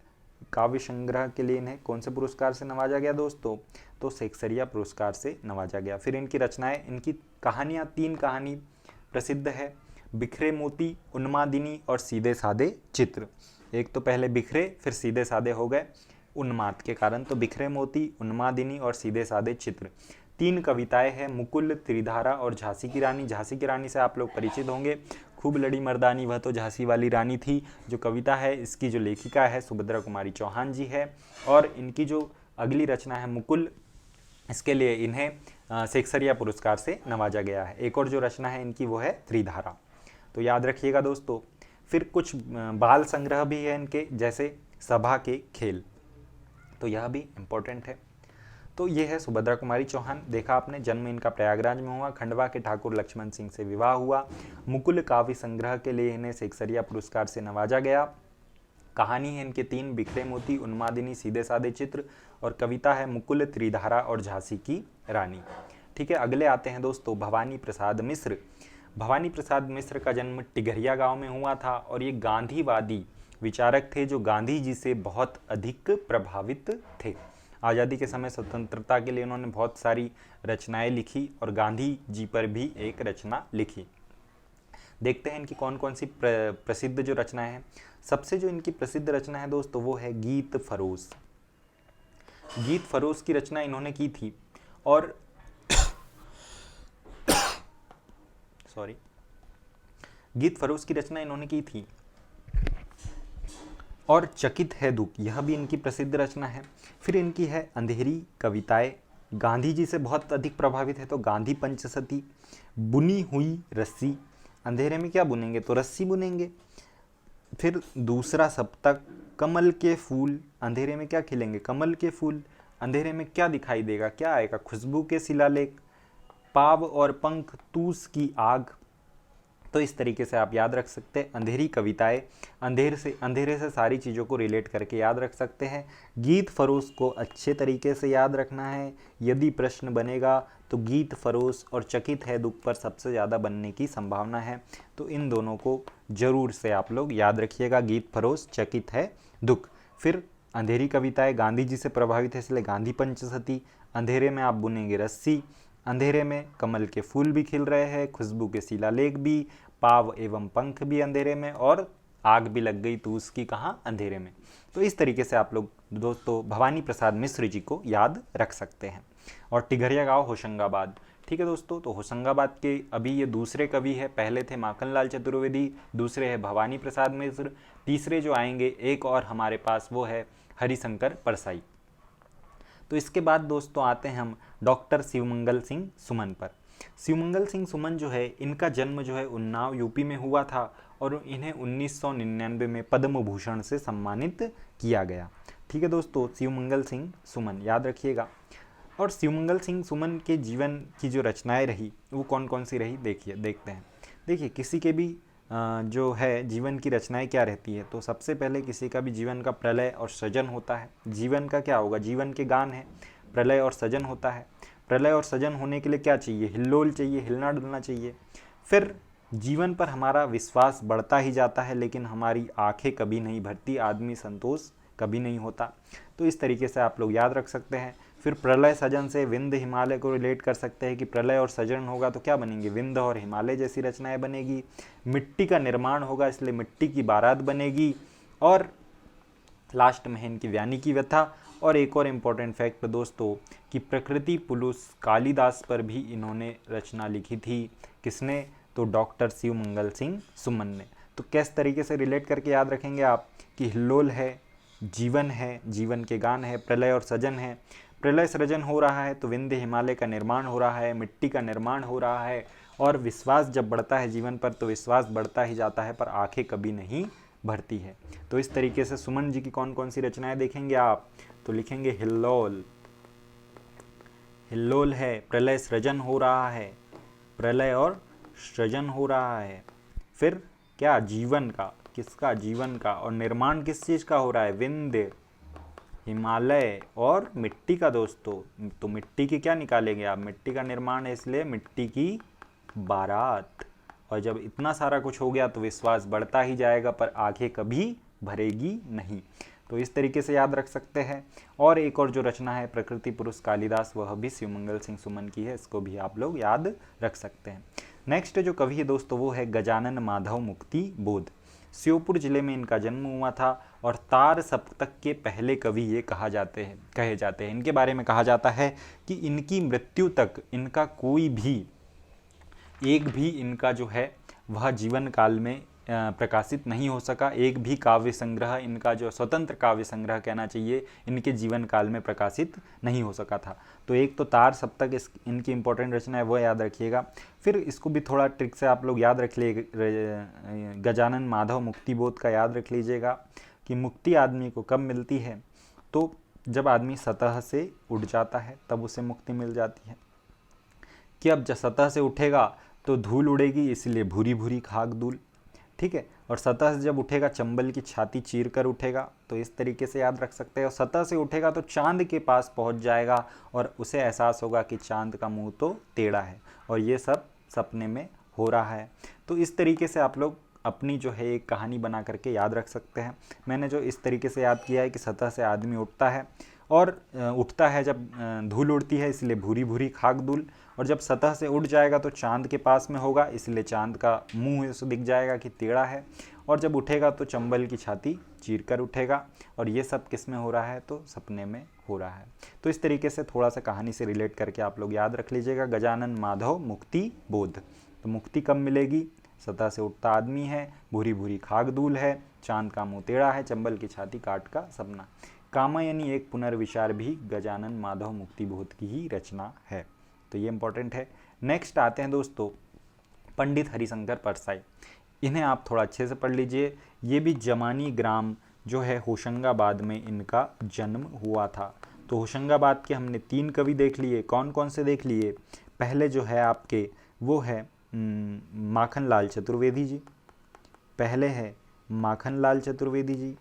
काव्य संग्रह के लिए इन्हें कौन से पुरस्कार से नवाजा गया दोस्तों? तो सेक्सरिया पुरस्कार से नवाजा गया। फिर इनकी रचनाएं, इनकी कहानियाँ, 3 कहानी प्रसिद्ध है, बिखरे मोती, उन्मादिनी और सीधे साधे चित्र। एक तो पहले बिखरे, फिर सीधे साधे हो गए उन्माद के कारण, तो बिखरे मोती, उन्मादिनी और सीधे साधे चित्र। 3 कविताएं हैं, मुकुल, त्रिधारा और झांसी की रानी। झांसी की रानी से आप लोग परिचित होंगे, खूब लड़ी मर्दानी वह तो झांसी वाली रानी थी। जो कविता है इसकी जो लेखिका है सुभद्रा कुमारी चौहान जी है। और इनकी जो अगली रचना है मुकुल, इसके लिए इन्हें सेक्सरिया पुरस्कार से नवाजा गया है। एक और जो रचना है इनकी वो है त्रिधारा, तो याद रखिएगा दोस्तों। फिर कुछ बाल संग्रह भी है इनके, जैसे सभा के खेल, तो यह भी इम्पोर्टेंट है। तो ये है सुभद्रा कुमारी चौहान, देखा आपने, जन्म इनका प्रयागराज में हुआ, खंडवा के ठाकुर लक्ष्मण सिंह से विवाह हुआ। मुकुल काव्य संग्रह के लिए इन्हें सेक्सरिया पुरस्कार से नवाजा गया। कहानी है इनके 3, बिखरे मोती, उन्मादिनी, सीधे साधे चित्र, और कविता है मुकुल, त्रिधारा और झांसी की रानी। ठीक है, अगले आते हैं दोस्तों भवानी प्रसाद मिश्र। भवानी प्रसाद मिश्र का जन्म टिगरिया गांव में हुआ था और ये गांधीवादी विचारक थे जो गांधी जी से बहुत अधिक प्रभावित थे। आज़ादी के समय स्वतंत्रता के लिए उन्होंने बहुत सारी रचनाएं लिखी और गांधी जी पर भी एक रचना लिखी। देखते हैं इनकी कौन कौन सी प्रसिद्ध जो रचनाएं हैं। सबसे जो इनकी प्रसिद्ध रचना है दोस्तों वो है गीत फरोश। गीत फरोश की रचना इन्होंने की थी और गीत फरोश की रचना इन्होंने की थी और चकित है दुख, यह भी इनकी प्रसिद्ध रचना है। फिर इनकी है अंधेरी कविताएं, गांधी जी से बहुत अधिक प्रभावित है तो गांधी पंचसती, बुनी हुई रस्सी, अंधेरे में क्या बुनेंगे तो रस्सी बुनेंगे। फिर दूसरा सप्तक, कमल के फूल, अंधेरे में क्या खिलेंगे कमल के फूल, अंधेरे में क्या दिखाई देगा क्या आएगा खुशबू के शिलालेख, पाव और पंख, तूस की आग। तो इस तरीके से आप याद रख सकते हैं अंधेरी कविताएं, अंधेरे से सारी चीज़ों को रिलेट करके याद रख सकते हैं। गीत फरोश को अच्छे तरीके से याद रखना है, यदि प्रश्न बनेगा तो गीत फरोश और चकित है दुख पर सबसे ज़्यादा बनने की संभावना है, तो इन दोनों को जरूर से आप लोग याद रखिएगा, गीत फरोश, चकित है दुख। फिर अंधेरी कविताएं गांधी जी से प्रभावित है इसलिए गांधी पंचसती, अंधेरे में आप बुनेंगे रस्सी, अंधेरे में कमल के फूल भी खिल रहे हैं, खुशबू के शिलालेख भी, पाव एवं पंख भी अंधेरे में, और आग भी लग गई तो उसकी कहाँ अंधेरे में। तो इस तरीके से आप लोग दोस्तों भवानी प्रसाद मिश्र जी को याद रख सकते हैं। और टिगरिया गांव होशंगाबाद, ठीक है दोस्तों, तो होशंगाबाद के अभी ये दूसरे कवि है, पहले थे माखनलाल चतुर्वेदी, दूसरे है भवानी प्रसाद मिश्र, तीसरे जो आएंगे एक और हमारे पास वो है हरिशंकर परसाई। तो इसके बाद दोस्तों आते हैं हम डॉक्टर शिवमंगल सिंह सुमन पर। शिवमंगल सिंह सुमन जो है इनका जन्म जो है उन्नाव यूपी में हुआ था और इन्हें 1999 में पद्म भूषण से सम्मानित किया गया। ठीक है दोस्तों, शिवमंगल सिंह सुमन याद रखिएगा। और शिवमंगल सिंह सुमन के जीवन की जो रचनाएं रही वो कौन कौन सी रही देखते हैं। देखिए किसी के भी जो है जीवन की रचनाएं क्या रहती है, तो सबसे पहले किसी का भी जीवन का प्रलय और सृजन होता है। जीवन का क्या होगा, जीवन के गान है, प्रलय और सृजन होता है। प्रलय और सृजन होने के लिए क्या चाहिए, हिल्लोल चाहिए, हिलना डुलना चाहिए। फिर जीवन पर हमारा विश्वास बढ़ता ही जाता है लेकिन हमारी आंखें कभी नहीं भरती, आदमी संतोष कभी नहीं होता। तो इस तरीके से आप लोग याद रख सकते हैं। फिर प्रलय सजन से विंध्य हिमालय को रिलेट कर सकते हैं कि प्रलय और सजन होगा तो क्या बनेंगे, विंध्य और हिमालय जैसी रचनाएं बनेगी। मिट्टी का निर्माण होगा इसलिए मिट्टी की बारात बनेगी। और लास्ट में है इनकी व्यानी की व्यथा। और एक और इम्पोर्टेंट फैक्ट दोस्तों कि प्रकृति पुलुस कालिदास पर भी इन्होंने रचना लिखी थी। किसने, तो डॉक्टर शिवमंगल सिंह सुमन ने। तो किस तरीके से रिलेट करके याद रखेंगे आप कि हिल्लोल है, जीवन है, जीवन के गान है, प्रलय और सृजन है। प्रलय सृजन हो रहा है तो विंध्य हिमालय का निर्माण हो रहा है, मिट्टी का निर्माण हो रहा है। और विश्वास जब बढ़ता है जीवन पर तो विश्वास बढ़ता ही जाता है पर आंखें कभी नहीं भरती है। तो इस तरीके से सुमन जी की कौन कौन सी रचनाएं देखेंगे आप, तो लिखेंगे हिल्लोल, हिल्लोल है, प्रलय सृजन हो रहा है, प्रलय और सृजन हो रहा है। फिर क्या, जीवन का, किसका, जीवन का, और निर्माण किस चीज का हो रहा है, विंध्य हिमालय और मिट्टी का दोस्तों। तो मिट्टी की क्या निकालेंगे आप, मिट्टी का निर्माण है इसलिए मिट्टी की बारात। और जब इतना सारा कुछ हो गया तो विश्वास बढ़ता ही जाएगा पर आंखें कभी भरेगी नहीं। तो इस तरीके से याद रख सकते हैं। और एक और जो रचना है प्रकृति पुरुष कालिदास, वह भी शिवमंगल सिंह सुमन की है, इसको भी आप लोग याद रख सकते हैं। नेक्स्ट जो कवि है दोस्तों वो है गजानन माधव मुक्ति बोध। श्योपुर जिले में इनका जन्म हुआ था और तार सप्तक के पहले कवि ये कहे जाते हैं। इनके बारे में कहा जाता है कि इनकी मृत्यु तक इनका कोई भी एक भी इनका जो है वह जीवन काल में प्रकाशित नहीं हो सका। एक भी काव्य संग्रह इनका जो स्वतंत्र काव्य संग्रह कहना चाहिए इनके जीवन काल में प्रकाशित नहीं हो सका था। तो एक तो तार सप्तक इनकी इंपॉर्टेंट रचना है, वो याद रखिएगा। फिर इसको भी थोड़ा ट्रिक से आप लोग याद रख लिए, गजानन माधव मुक्ति बोध का याद रख लीजिएगा कि मुक्ति आदमी को कब मिलती है, तो जब आदमी सतह से उठ जाता है तब उसे मुक्ति मिल जाती है। कि अब जब सतह से उठेगा तो धूल उड़ेगी, इसलिए भूरी भूरी खाक धूल, ठीक है। और सतह से जब उठेगा चंबल की छाती चीर कर उठेगा, तो इस तरीके से याद रख सकते हैं। और सतह से उठेगा तो चांद के पास पहुंच जाएगा और उसे एहसास होगा कि चांद का मुंह तो टेढ़ा है और ये सब सपने में हो रहा है। तो इस तरीके से आप लोग अपनी जो है एक कहानी बना करके याद रख सकते हैं। मैंने जो इस तरीके से याद किया है कि सतह से आदमी उठता है और उठता है जब धूल उड़ती है इसलिए भूरी भूरी खाक धूल, और जब सतह से उठ जाएगा तो चांद के पास में होगा इसलिए चांद का मुंह उसे दिख जाएगा कि टेढ़ा है, और जब उठेगा तो चंबल की छाती चीर कर उठेगा। और ये सब किस में हो रहा है, तो सपने में हो रहा है। तो इस तरीके से थोड़ा सा कहानी से रिलेट करके आप लोग याद रख लीजिएगा गजानन माधव मुक्ति बोध। तो मुक्ति कब मिलेगी, सतह से उठता आदमी है, भूरी भूरी खाक धूल है, चांद का मुंह टेढ़ा है, चंबल की छाती काट का सपना। कामयनी एक पुनर्विचार भी गजानन माधव मुक्ति बोध की ही रचना है। तो ये इंपॉर्टेंट है। नेक्स्ट आते हैं दोस्तों पंडित हरिशंकर परसाई। इन्हें आप थोड़ा अच्छे से पढ़ लीजिए। ये भी जमानी ग्राम जो है होशंगाबाद में इनका जन्म हुआ था। तो होशंगाबाद के हमने 3 कवि देख लिए। कौन कौन से देख लिए, पहले जो है आपके वो है माखनलाल चतुर्वेदी जी, पहले है माखनलाल चतुर्वेदी जी।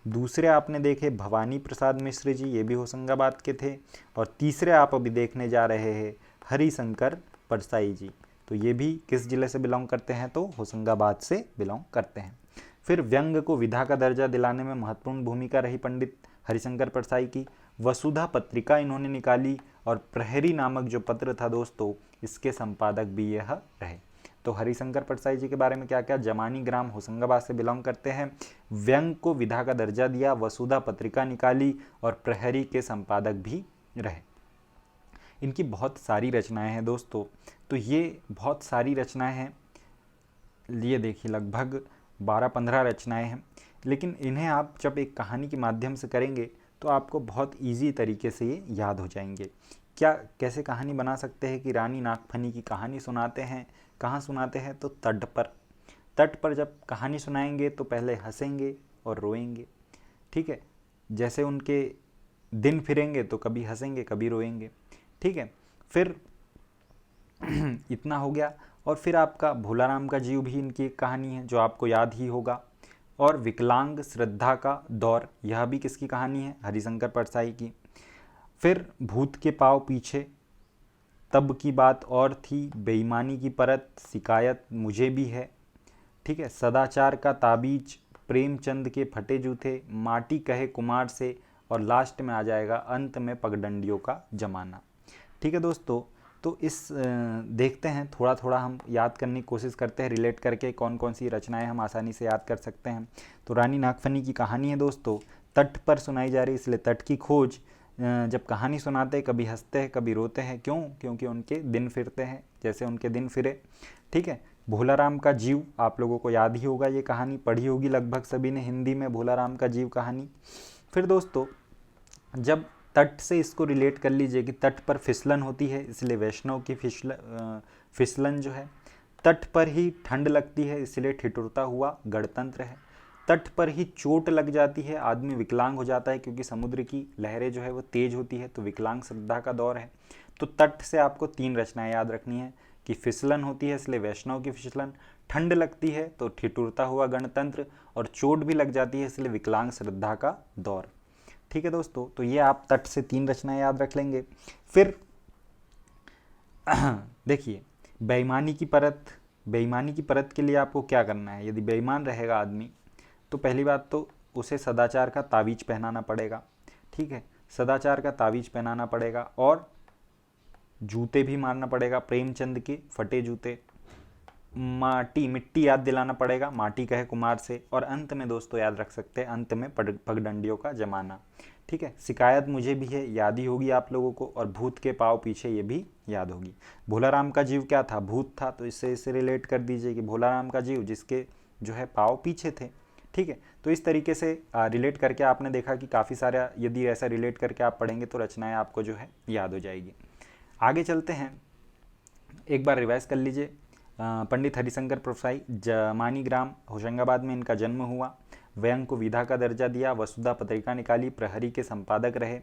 दूसरे आपने देखे भवानी प्रसाद मिश्र जी, ये भी होशंगाबाद के थे। और तीसरे आप अभी देखने जा रहे हैं हरिशंकर परसाई जी। तो ये भी किस जिले से बिलोंग करते हैं, तो होशंगाबाद से बिलोंग करते हैं। फिर व्यंग को विधा का दर्जा दिलाने में महत्वपूर्ण भूमिका रही पंडित हरिशंकर परसाई की। वसुधा पत्रिका इन्होंने निकाली और प्रहरी नामक जो पत्र था दोस्तों, इसके संपादक भी यह रहे। तो हरिशंकर परसाई जी के बारे में क्या क्या, जमानी ग्राम होशंगाबाद से बिलोंग करते हैं, व्यंग को विधा का दर्जा दिया, वसुधा पत्रिका निकाली और प्रहरी के संपादक भी रहे। इनकी बहुत सारी रचनाएं हैं दोस्तों। तो ये बहुत सारी रचनाएं हैं, ये देखिए लगभग 12-15 रचनाएं हैं। लेकिन इन्हें आप जब एक कहानी के माध्यम से करेंगे तो आपको बहुत इजी तरीके से ये याद हो जाएंगे। क्या कैसे कहानी बना सकते हैं कि रानी नागफनी की कहानी सुनाते हैं, कहाँ सुनाते हैं, तो तट पर। तट पर जब कहानी सुनाएंगे तो पहले हंसेंगे और रोएंगे, ठीक है। जैसे उनके दिन फिरेंगे तो कभी हंसेंगे कभी रोएंगे, ठीक है। फिर इतना हो गया। और फिर आपका भोलाराम का जीव भी इनकी एक कहानी है जो आपको याद ही होगा। और विकलांग श्रद्धा का दौर, यह भी किसकी कहानी है, हरिशंकर परसाई की। फिर भूत के पाँव पीछे, तब की बात और थी, बेईमानी की परत, शिकायत मुझे भी है, ठीक है। सदाचार का ताबीज, प्रेमचंद के फटे जूते, माटी कहे कुमार से, और लास्ट में आ जाएगा अंत में पगडंडियों का जमाना, ठीक है दोस्तों। तो इस देखते हैं थोड़ा थोड़ा हम याद करने की कोशिश करते हैं, रिलेट करके कौन कौन सी रचनाएं हम आसानी से याद कर सकते हैं। तो रानी नागफनी की कहानी है दोस्तों, तट पर सुनाई जा रही, इसलिए तट की खोज। जब कहानी सुनाते हैं कभी हंसते हैं कभी रोते हैं, क्यों, क्योंकि उनके दिन फिरते हैं, जैसे उनके दिन फिरे, ठीक है। भोलाराम का जीव आप लोगों को याद ही होगा, ये कहानी पढ़ी होगी लगभग सभी ने हिंदी में, भोलाराम का जीव कहानी। फिर दोस्तों जब तट से इसको रिलेट कर लीजिए कि तट पर फिसलन होती है, इसलिए वैष्णव की फिसलन जो है, तट पर ही ठंड लगती है इसलिए ठिठुरता हुआ गणतंत्र है, तट पर ही चोट लग जाती है आदमी विकलांग हो जाता है क्योंकि समुद्र की लहरें जो है वो तेज होती है, तो विकलांग श्रद्धा का दौर है। तो तट से आपको 3 रचनाएं याद रखनी है कि फिसलन होती है इसलिए वैष्णव की फिसलन, ठंड लगती है तो ठिठुरता हुआ गणतंत्र, और चोट भी लग जाती है इसलिए विकलांग श्रद्धा का दौर, ठीक है दोस्तों। तो ये आप तट से 3 रचनाएं याद रख लेंगे। फिर देखिए बेईमानी की परत, बेईमानी की परत के लिए आपको क्या करना है? यदि बेईमान रहेगा आदमी तो पहली बात तो उसे सदाचार का तावीज पहनाना पड़ेगा, ठीक है, सदाचार का तावीज पहनाना पड़ेगा और जूते भी मारना पड़ेगा, प्रेमचंद के फटे जूते, मिट्टी याद दिलाना पड़ेगा, माटी कहे कुमार से, और अंत में दोस्तों याद रख सकते हैं, अंत में पगडंडियों का जमाना, ठीक है। शिकायत मुझे भी है, याद ही होगी आप लोगों को, और भूत के पाँव पीछे ये भी याद होगी। भोलाराम का जीव क्या था? भूत था, तो इससे इसे रिलेट कर दीजिए कि भोलाराम का जीव जिसके जो है पाँव पीछे थे, ठीक है। तो इस तरीके से रिलेट करके आपने देखा कि काफ़ी सारा, यदि ऐसा रिलेट करके आप पढ़ेंगे तो रचनाएं आपको जो है याद हो जाएगी। आगे चलते हैं, एक बार रिवाइज कर लीजिए। पंडित हरिशंकर परसाई, जमानी ग्राम होशंगाबाद में इनका जन्म हुआ। व्यंग को विधा का दर्जा दिया, वसुधा पत्रिका निकाली, प्रहरी के संपादक रहे,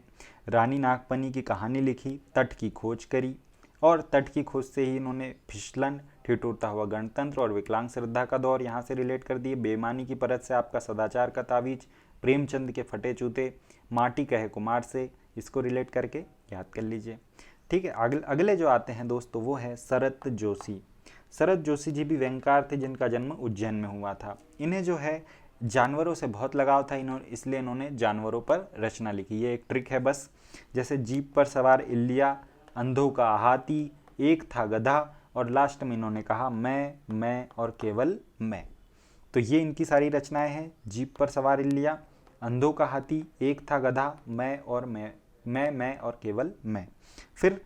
रानी नागपनी की कहानी लिखी, तट की खोज करी, और तट की खोज से ही इन्होंने फिसलन, ठिठुरता हुआ गणतंत्र और विकलांग श्रद्धा का दौर यहाँ से रिलेट कर दिए। बेईमानी की परत से आपका सदाचार का तावीज, प्रेमचंद के फटे जूते, माटी कहे कुमार से, इसको रिलेट करके याद कर लीजिए, ठीक है। अगले जो आते हैं दोस्तों वो है शरत जोशी। शरत जोशी जी भी व्यंगकार थे जिनका जन्म उज्जैन में हुआ था। इन्हें जो है जानवरों से बहुत लगाव था, इसलिए इन्होंने जानवरों पर रचना लिखी। ये एक ट्रिक है बस, जैसे जीप पर सवार इल्लिया, अंधों का हाथी, एक था गधा, और लास्ट में इन्होंने कहा मैं और केवल मैं। तो ये इनकी सारी रचनाएं हैं। जीप पर सवार इल्लिया, अंधों का हाथी, एक था गधा, मैं और केवल मैं। फिर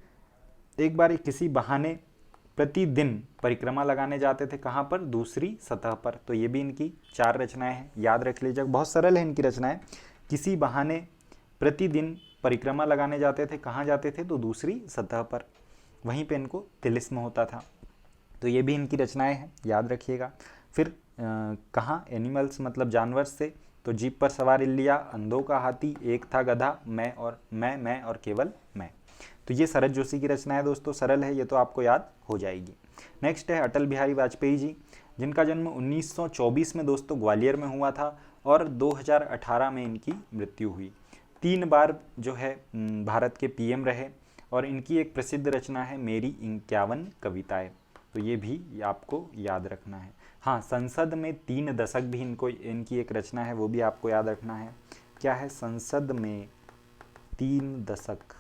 एक बार किसी बहाने प्रतिदिन परिक्रमा लगाने जाते थे, कहाँ पर? दूसरी सतह पर। तो ये भी इनकी 4 रचनाएं हैं, याद रख लीजिए, बहुत सरल है इनकी रचनाएं। किसी बहाने प्रतिदिन परिक्रमा लगाने जाते थे, कहाँ जाते थे? तो दूसरी सतह पर, वहीं पे इनको तिलिस्म होता था। तो ये भी इनकी रचनाएं हैं, याद रखिएगा। फिर कहाँ? एनिमल्स मतलब जानवर से, तो जीप पर सवार इल्लिया, अंधों का हाथी, एक था गधा, मैं और केवल मैं। तो ये शरत जोशी की रचना है दोस्तों, सरल है, ये तो आपको याद हो जाएगी। नेक्स्ट है अटल बिहारी वाजपेयी जी, जिनका जन्म 1924 में दोस्तों ग्वालियर में हुआ था और 2018 में इनकी मृत्यु हुई। 3 बार जो है भारत के पीएम रहे, और इनकी एक प्रसिद्ध रचना है मेरी 51 कविताएं, तो ये भी आपको याद रखना है। हाँ, संसद में 3 दशक भी इनकी एक रचना है, वो भी आपको याद रखना है। क्या है? संसद में 3 दशक,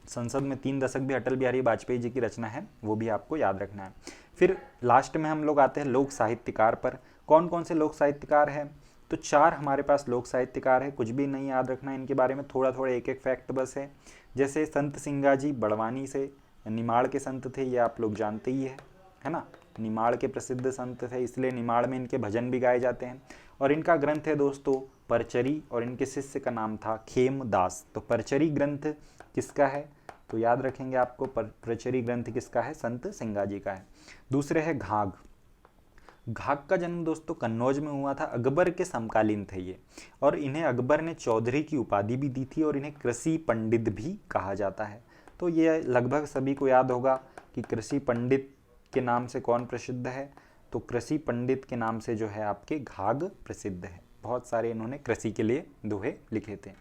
संसद में 3 दशक भी अटल बिहारी वाजपेयी जी की रचना है, वो भी आपको याद रखना है। फिर लास्ट में हम लोग आते हैं लोक साहित्यकार पर। कौन कौन से लोक साहित्यकार हैं? तो 4 हमारे पास लोक साहित्यकार है, कुछ भी नहीं याद रखना है इनके बारे में, थोड़ा थोड़ा एक एक फैक्ट बस है। जैसे संत सिंगा जी बड़वानी से, निमाड़ के संत थे, ये आप लोग जानते ही है ना, निमाड़ के प्रसिद्ध संत थे, इसलिए निमाड़ में इनके भजन भी गाए जाते हैं। और इनका ग्रंथ है दोस्तों परचरी, और इनके शिष्य का नाम था खेमदास। तो परचरी ग्रंथ किसका है? तो याद रखेंगे आपको, परचरी ग्रंथ किसका है? संत सिंगा जी का है। दूसरे है घाघ। घाघ का जन्म दोस्तों कन्नौज में हुआ था, अकबर के समकालीन थे ये, और इन्हें अकबर ने चौधरी की उपाधि भी दी थी, और इन्हें कृषि पंडित भी कहा जाता है। तो ये लगभग सभी को याद होगा कि कृषि पंडित के नाम से कौन प्रसिद्ध है? तो कृषि पंडित के नाम से जो है आपके घाघ प्रसिद्ध है। बहुत सारे इन्होंने कृषि के लिए दोहे लिखे थे।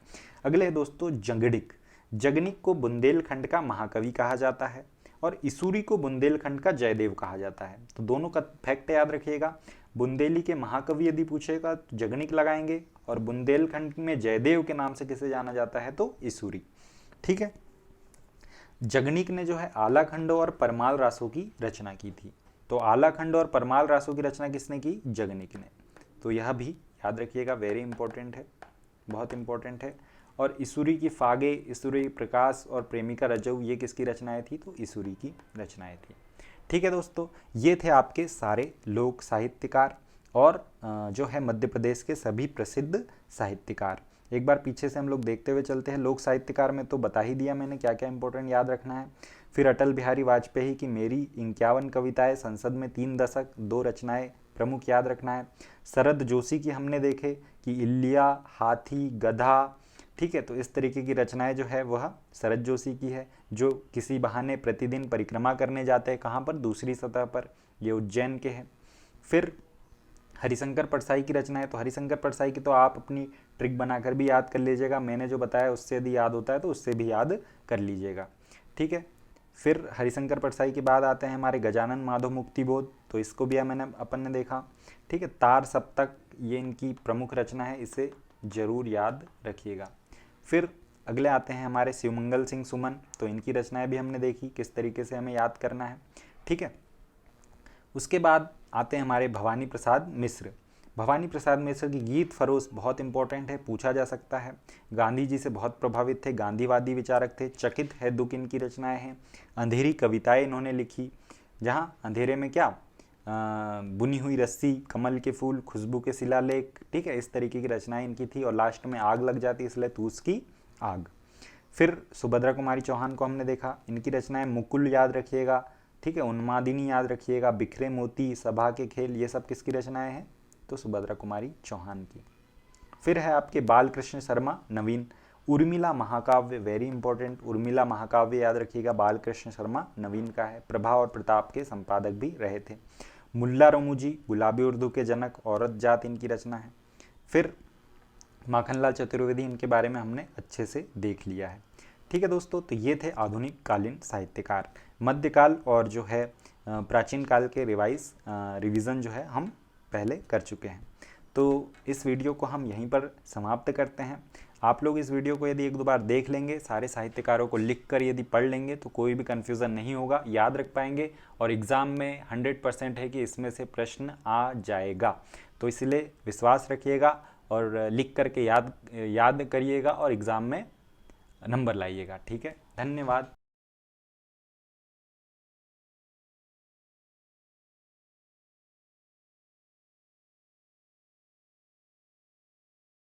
अगले है दोस्तों जगड़िक। जगनिक को बुंदेलखंड का महाकवि कहा जाता है, और इसूरी को बुंदेलखंड का जयदेव कहा जाता है। तो दोनों का फैक्ट याद रखिएगा। बुंदेली के महाकवि यदि पूछेगा तो जगनिक लगाएंगे, और बुंदेलखंड में जयदेव के नाम से किसे जाना जाता है? तो इसूरी, ठीक है। जगनिक ने जो है आलाखंड और परमाल रासों की रचना की थी। तो आलाखंड और परमाल रासों की रचना किसने की? जगनिक ने। तो यह भी याद रखिएगा, वेरी इंपॉर्टेंट है, बहुत इंपॉर्टेंट है। और इसूरी की फागे, इसूरी प्रकाश और प्रेमिका रजऊ, ये किसकी रचनाएं थी? तो इसूरी की रचनाएं थी, ठीक है दोस्तों। ये थे आपके सारे लोक साहित्यकार और जो है मध्य प्रदेश के सभी प्रसिद्ध साहित्यकार। एक बार पीछे से हम लोग देखते हुए चलते हैं। लोक साहित्यकार में तो बता ही दिया मैंने क्या क्या इंपॉर्टेंट याद रखना है। फिर अटल बिहारी वाजपेयी की मेरी 51 कविताएं, संसद में 3 दशक, 2 रचनाएं प्रमुख याद रखना है। शरद जोशी की हमने देखे कि इल्लिया, हाथी, गधा, ठीक है। तो इस तरीके की रचनाएं जो है वह शरद जोशी की है, जो किसी बहाने प्रतिदिन परिक्रमा करने जाते हैं, कहाँ पर? दूसरी सतह पर, ये उज्जैन के हैं। फिर हरिशंकर परसाई की रचना है। तो हरिशंकर परसाई की तो आप अपनी ट्रिक बनाकर भी याद कर लीजिएगा, मैंने जो बताया उससे यदि याद होता है तो उससे भी याद कर लीजिएगा, ठीक है। फिर हरिशंकर परसाई के बाद आते हैं हमारे गजानन माधव मुक्तिबोध, तो इसको भी अपन ने देखा। ठीक है, तार सप्तक ये इनकी प्रमुख रचना है, इसे जरूर याद रखिएगा। फिर अगले आते हैं हमारे शिवमंगल सिंह सुमन, तो इनकी रचनाएं भी हमने देखी किस तरीके से हमें याद करना है। ठीक है, उसके बाद आते हैं हमारे भवानी प्रसाद मिश्र। भवानी प्रसाद मिश्र की गीत फरोश बहुत इंपॉर्टेंट है, पूछा जा सकता है। गांधी जी से बहुत प्रभावित थे, गांधीवादी विचारक थे। चकित है दुख इनकी रचनाएं हैं। अंधेरी कविताएं इन्होंने लिखी, जहाँ अंधेरे में क्या बुनी हुई रस्सी, कमल के फूल, खुशबू के शिलालेख, ठीक है, इस तरीके की रचनाएं इनकी थी। और लास्ट में आग लग जाती इसलिए तू उसकी आग। फिर सुभद्रा कुमारी चौहान को हमने देखा, इनकी रचनाएं मुकुल याद रखिएगा। ठीक है, उन्मादिनी याद रखिएगा, बिखरे मोती, सभा के खेल, ये सब किसकी रचनाएं हैं? तो सुभद्रा कुमारी चौहान की। फिर है आपके बालकृष्ण शर्मा नवीन, उर्मिला महाकाव्य, वेरी इंपॉर्टेंट, उर्मिला महाकाव्य याद रखिएगा, बालकृष्ण शर्मा नवीन का है। प्रभा और प्रताप के संपादक भी रहे थे। मुल्ला रमूजी, गुलाबी उर्दू के जनक, औरत जात इनकी रचना है। फिर माखनलाल चतुर्वेदी, इनके बारे में हमने अच्छे से देख लिया है। ठीक है दोस्तों, तो ये थे आधुनिक कालीन साहित्यकार। मध्यकाल और जो है प्राचीन काल के रिवीजन जो है हम पहले कर चुके हैं। तो इस वीडियो को हम यहीं पर समाप्त करते हैं। आप लोग इस वीडियो को यदि एक दो बार देख लेंगे, सारे साहित्यकारों को लिख कर यदि पढ़ लेंगे, तो कोई भी कन्फ्यूज़न नहीं होगा, याद रख पाएंगे और एग्ज़ाम में 100% है कि इसमें से प्रश्न आ जाएगा। तो इसलिए विश्वास रखिएगा और लिख करके याद करिएगा और एग्ज़ाम में नंबर लाइएगा। ठीक है, धन्यवाद।